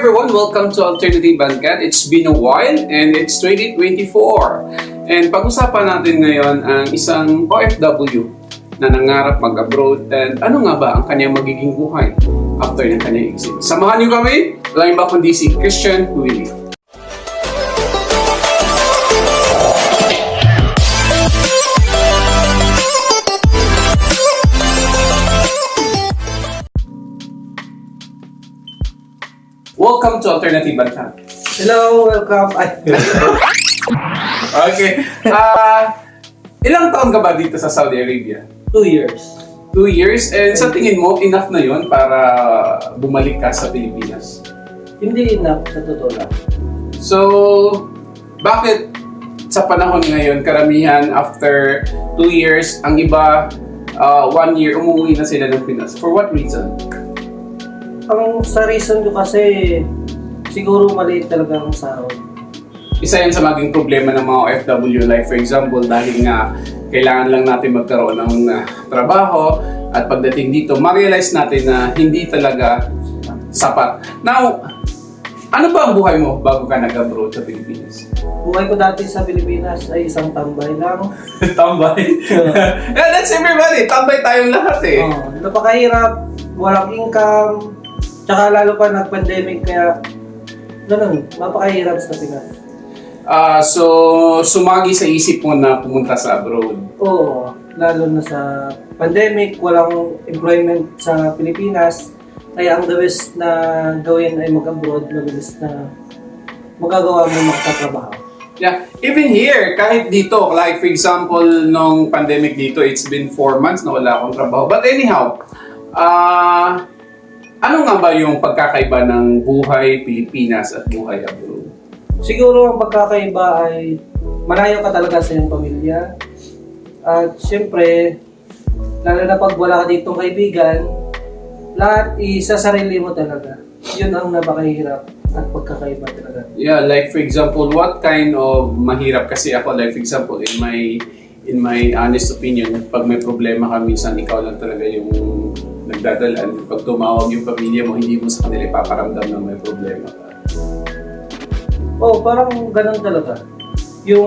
everyone, welcome to Alternative Bandcast. It's been a while and it's 2024. And pag-usapan natin ngayon ang isang OFW na nangarap mag-abroad and ano nga ba ang kanyang magiging buhay after ng kanyang exit. Samahan niyo kami, walang iba kundi si Christian Willie. Welcome to Alternative Bandcast. Hello, welcome. Okay. Ilang taon ka ba dito sa Saudi Arabia? 2 years. 2 years? And sa tingin mo, enough na yon para bumalik ka sa Pilipinas? Hindi enough, sa totoo lang. So, bakit sa panahon ngayon, karamihan after 2 years, ang iba 1 year, umuwi na sila ng Pinas? For what reason? Ang sa reason ko kasi, siguro maliit talaga ang sahod. Isa yan sa maging problema ng mga OFW. Like for example, dahil nga kailangan lang natin magkaroon ng trabaho at pagdating dito, ma-realize natin na hindi talaga sapat. Now, ano ba ang buhay mo bago ka nag-abroad sa Pilipinas? Buhay ko dati sa Pilipinas ay isang tambay lang. Tambay? Yeah, that's everybody. Tambay tayong lahat eh. Napakahirap, walang income, tsaka lalo pa nag-pandemic kaya ganun, napakahirap sa Pinas. So, sumagi sa isip mo na pumunta sa abroad? Oo, lalo na sa pandemic, walang employment sa Pilipinas. Kaya ang the best na gawin ay mag-abroad, mabilis na magagawa mo magtatrabaho. Yeah, even here, kahit dito, like for example, nung pandemic dito, it's been 4 months na wala akong trabaho. But anyhow, ano nga ba yung pagkakaiba ng buhay Pilipinas at buhay abroad? Siguro ang pagkakaiba ay malayo ka talaga sa iyong pamilya. At syempre, lalo na pag wala ka ditong kaibigan, lahat isa sarili mo talaga. Yun ang napakahirap at pagkakaiba talaga. Yeah, like for example, what kind of mahirap kasi ako, like for example, in my honest opinion, pag may problema ka, minsan ikaw lang talaga yung nagdadalaan. Pag tumawag yung pamilya mo, hindi mo sa kanila ipaparamdam na may problema ka. Oh, parang ganun talaga. Yung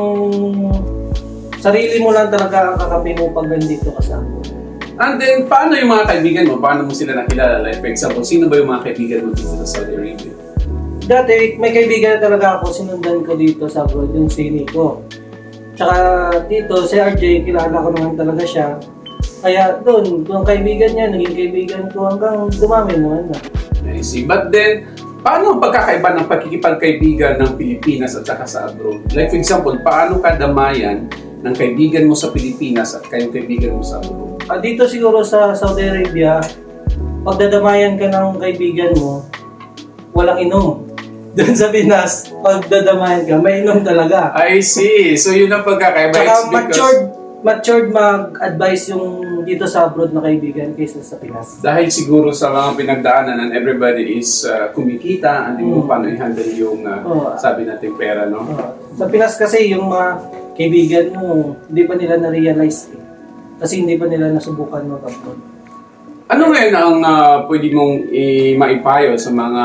sarili mo lang talaga ang kakampi mo pag nandito ka sa akin. And then, paano yung mga kaibigan mo? Paano mo sila nakilala? Like for example, sino ba yung mga kaibigan mo dito sa Saudi Arabia? Dati, may kaibigan na talaga ako, sinundan ko dito sa abroad, yung si Nico. Tsaka dito, si RJ, kilala ko naman talaga siya. Kaya doon, yung kaibigan niya, naging kaibigan ko hanggang dumami naman na. I see. But then, paano ang pagkakaiba ng pakikipagkaibigan ng Pilipinas at saka sa abroad? Like for example, paano ka damayan ng kaibigan mo sa Pilipinas at kayong kaibigan mo sa abroad? Dito siguro sa Saudi Arabia, pagdadamayan ka ng kaibigan mo, walang inom. Doon sa Pinas, pagdadamayan ka, may inom talaga. I see. So yun ang pagkakaiba. Tsaka matured mag-advise yung dito sa abroad na kaibigan kaysa sa Pinas. Dahil siguro sa mga pinagdaanan and everybody is kumikita, hindi mo paano i-handle yung sabi natin pera, no? Sa Pinas kasi yung mga kaibigan mo, hindi pa nila na-realize eh. Kasi hindi pa nila nasubukan mag-abroad. Ano ngayon ang pwede mong maipayo sa mga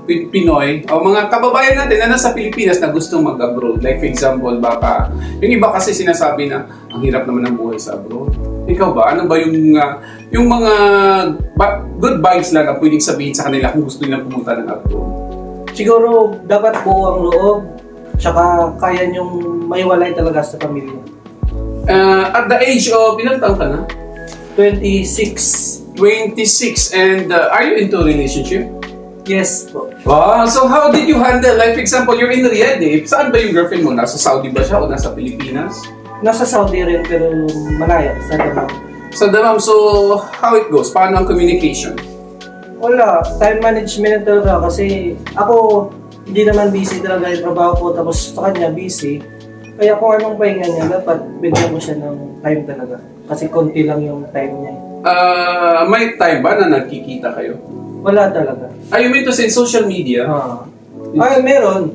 Pinoy o mga kababayan natin na nasa Pilipinas na gustong mag-abroad? Like for example, baka yung iba kasi sinasabi na ang hirap naman ng buhay sa abroad. Ikaw ba? Ano ba yung mga good vibes lang na pwedeng sabihin sa kanila kung gusto nilang pumunta ng abroad? Siguro dapat buo ang loob, tsaka kaya niyong maiwalay talaga sa pamilya. At the age of, ilang taon ka na? 26. 26. And are you into a relationship? Yes po. Wow, so how did you handle, like for example, you're in Riyadh eh. Saan ba yung girlfriend mo? Nasa Saudi ba siya o nasa Pilipinas? Nasa Saudi rin pero malaya sa Damam. Sa Damam, so how it goes? Paano ang communication? Wala, time management talaga kasi ako hindi naman busy talaga yung trabaho ko tapos sa kanya busy. Kaya kung anong pahinga niya, dapat bigyan mo siya ng time talaga. Kasi konti lang yung time niya. May time ba na nagkikita kayo? Wala talaga. You mean to say social media? Meron.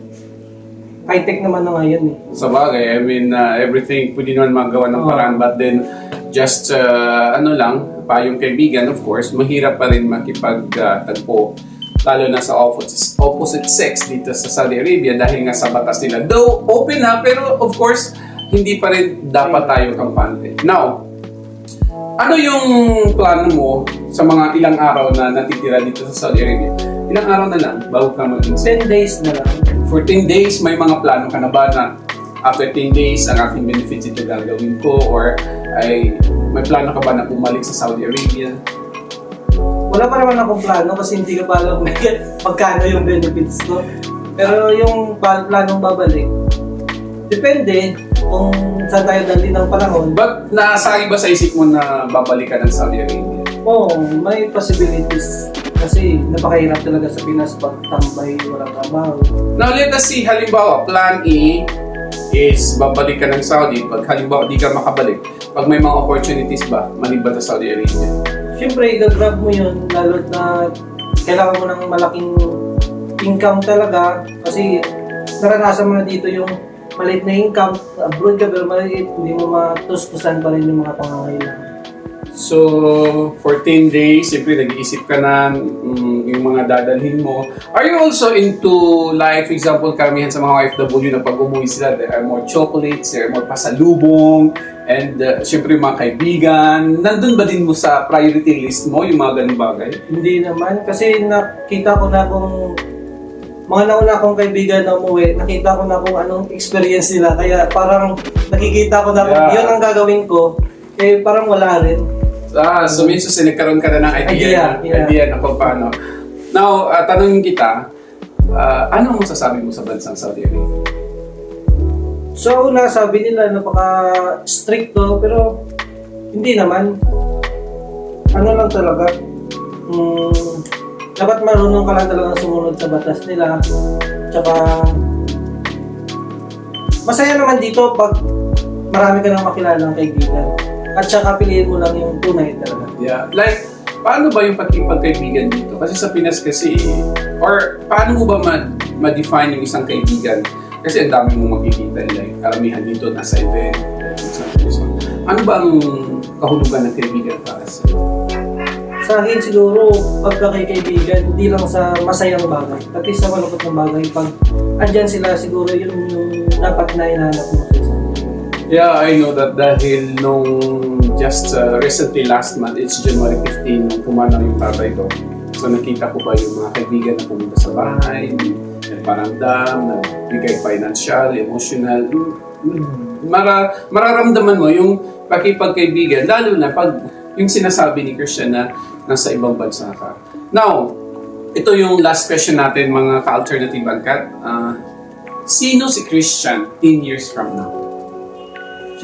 High-tech naman na ngayon eh. Sa bagay, I mean, everything pwede naman magawa ng paraan. But then, just, pa yung kaibigan, of course, mahirap pa rin makipagtagpo lalo na sa opposite sex dito sa Saudi Arabia dahil nga sa batas nila. Though open na, pero of course, hindi pa rin dapat tayo kampante. Now, ano yung plano mo sa mga ilang araw na natitira dito sa Saudi Arabia? Ilang araw na lang bago ka mag-insist? 10 days na lang. For 10 days, may mga plano ka na ba na after 10 days, ang aking benefits ito gagawin ko? Or ay may plano ka ba na bumalik sa Saudi Arabia? Wala pa naman akong plano kasi hindi ko pa alam magkano yung benefits ko. Pero yung planong babalik, depende kung saan tayo dali ng panahon. But nasabi ba sa isip mo na babalik ka ng Saudi Arabia? Oo, may possibilities. Kasi napakahirap talaga sa Pinas pag tambay, walang trabaho. Now let us see, halimbawa, plan A is babalik ka ng Saudi. Pag halimbawa di ka makabalik, pag may mga opportunities ba, maliban sa Saudi Arabia? Siyempre, i-grab mo yun, lalo na kailangan mo ng malaking income talaga. Kasi naranasan mo na dito yung maliit na income, abroad ka pero maliit, hindi mo matustusan pa rin yung mga pangangailangan. So, for 10 days, siyempre nag-iisip ka na yung mga dadalhin mo. Are you also into, like, for example, karamihan sa mga OFW na pag umuwi sila, there are more chocolates, there are more pasalubong, and siyempre yung mga kaibigan. Nandun ba din mo sa priority list mo yung mga ganung bagay? Hindi naman, kasi nakita ko na kung mga nauna kong kaibigan na umuwi, nakita ko na kung anong experience nila. Kaya parang nakikita ko na kung yun ang gagawin ko, eh parang wala rin. So minsan nagkaroon ka na ng idea na kung paano. Now, tanongin kita, ano ang masasabi mo sa bansang Saudi Arabia? So, sabi nila napaka-stricto, pero hindi naman. Ano lang talaga, dapat marunong ka lang talaga sumunod sa batas nila. Tsaka, masaya naman dito pag marami ka nang makilalang kaibigan. At saka piliin mo lang yung tunay talaga. Yeah. Like, paano ba yung pagkaibigan dito? Kasi sa Pinas kasi, or paano mo ba ma-define yung isang kaibigan? Kasi ang dami mong makikita, like, karamihan dito nasa event, ano ba ang kahulugan ng kaibigan para sa Sa akin siguro, pagkakaibigan, hindi lang sa masayang bagay, pati sa malungkot ng bagay. Pag andyan sila, siguro yun yung dapat na hinahanap mo sa isa. Yeah, I know that dahil nung just recently last month, it's January 15, nung pumanaw yung tatay ko. So nakita ko ba yung mga kaibigan na pumunta sa bahay, nagparamdam, nagbigay financial, emotional. Mararamdaman mo yung pakipagkaibigan, lalo na pag yung sinasabi ni Christian na nasa ibang bansa ka. Now, ito yung last question natin mga ka-alternative angkat. Sino si Christian 10 years from now?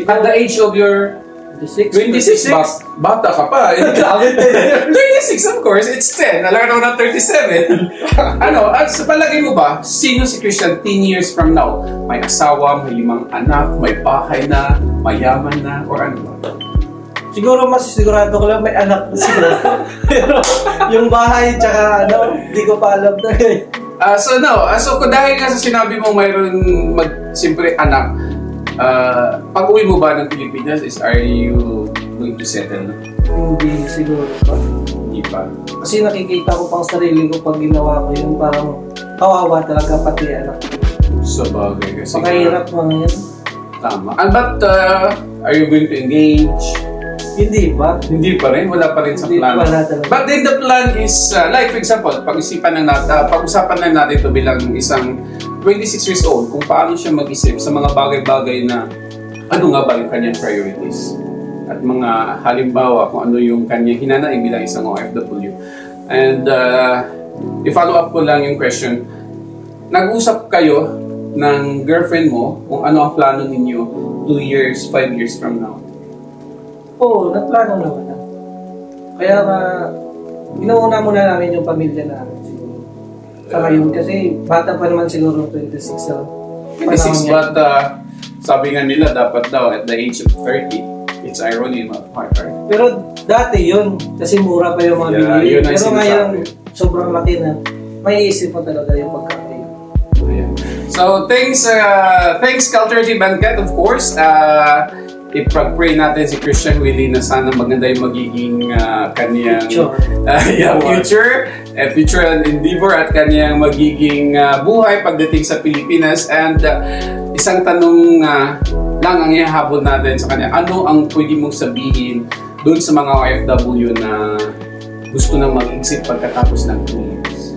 At the age of your 26, bata ka pa. 36, of course, it's 10. Alam ka na 37. At sa palagay mo ba, sino si Christian 10 years from now? May asawa, may 5 anak, may bahay na, mayaman na, or ano ba? Siguro masisigurado ko lang may anak na siguro. Pero yung bahay tsaka hindi ko pa alam na So kung dahil nga sa sinabi mo mayroon siyempre anak, pag uwi mo ba ng Pilipinas are you going to settle? Hindi siguro pa. Hindi pa. Kasi nakikita ko pang sarili ko pag ginawa ko yun, parang kawawa talaga pati anak ko. Sa bagay kasi. Pakahirap mga yan. Tama. But are you going to engage? Hindi pa. Hindi pa rin. Wala pa rin sa Hindi plan. pa talaga. But then the plan is, like for example, pag-usapan lang natin ito bilang isang 26 years old, kung paano siya mag-isip sa mga bagay-bagay na ano nga ba yung kanyang priorities. At mga halimbawa kung ano yung kanyang hinanaing bilang isang OFW. And i-follow up ko lang yung question. Nag-usap kayo ng girlfriend mo kung ano ang plano ninyo 2 years, 5 years from now? Oo, nagplano naman na. Kaya inuuna muna namin yung pamilya namin siguro. Sa ngayon kasi bata pa naman siguro 26 sa 26, but sabi nga nila dapat daw at the age of 30, it's irony in my part, right? Pero dati yun, kasi mura pa yung mga binili. yun ang Pero sinasabi. ngayon, sobrang laki na. May isip mo talaga yung pagkakain. Ayan. So, thanks Culture Banquet, of course. ipag-pray natin si Christian Willie na sana maganda yung magiging kaniyang future and endeavor at kaniyang magiging buhay pagdating sa Pilipinas. And isang tanong lang ang ihahabol natin sa kanya, ano ang pwede mong sabihin doon sa mga OFW na gusto nang mag-exit pagkatapos ng 2 years?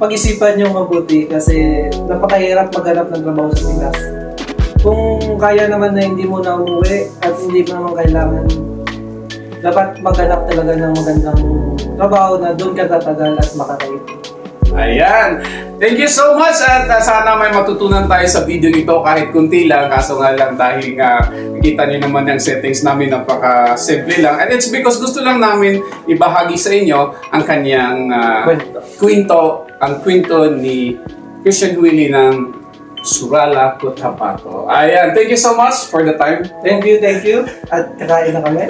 Pag-isipan nyo mabuti kasi napakahirap maghanap ng trabaho sa Pinas. Kung kaya naman na hindi mo na umuwi at hindi mo naman kailangan, dapat maghanap talaga ng magandang trabaho na doon ka tatagal at makakain. Ayan. Thank you so much at sana may matutunan tayo sa video ito kahit kunti lang. Kaso nga lang dahil nakita niyo naman yung settings namin napaka-simple lang. And it's because gusto lang namin ibahagi sa inyo ang kanyang kwento ni Christian Willie ng Surala Cotabato. Ayan. Thank you so much for the time. Thank you. At kakain na kami.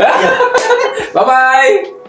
Bye-bye!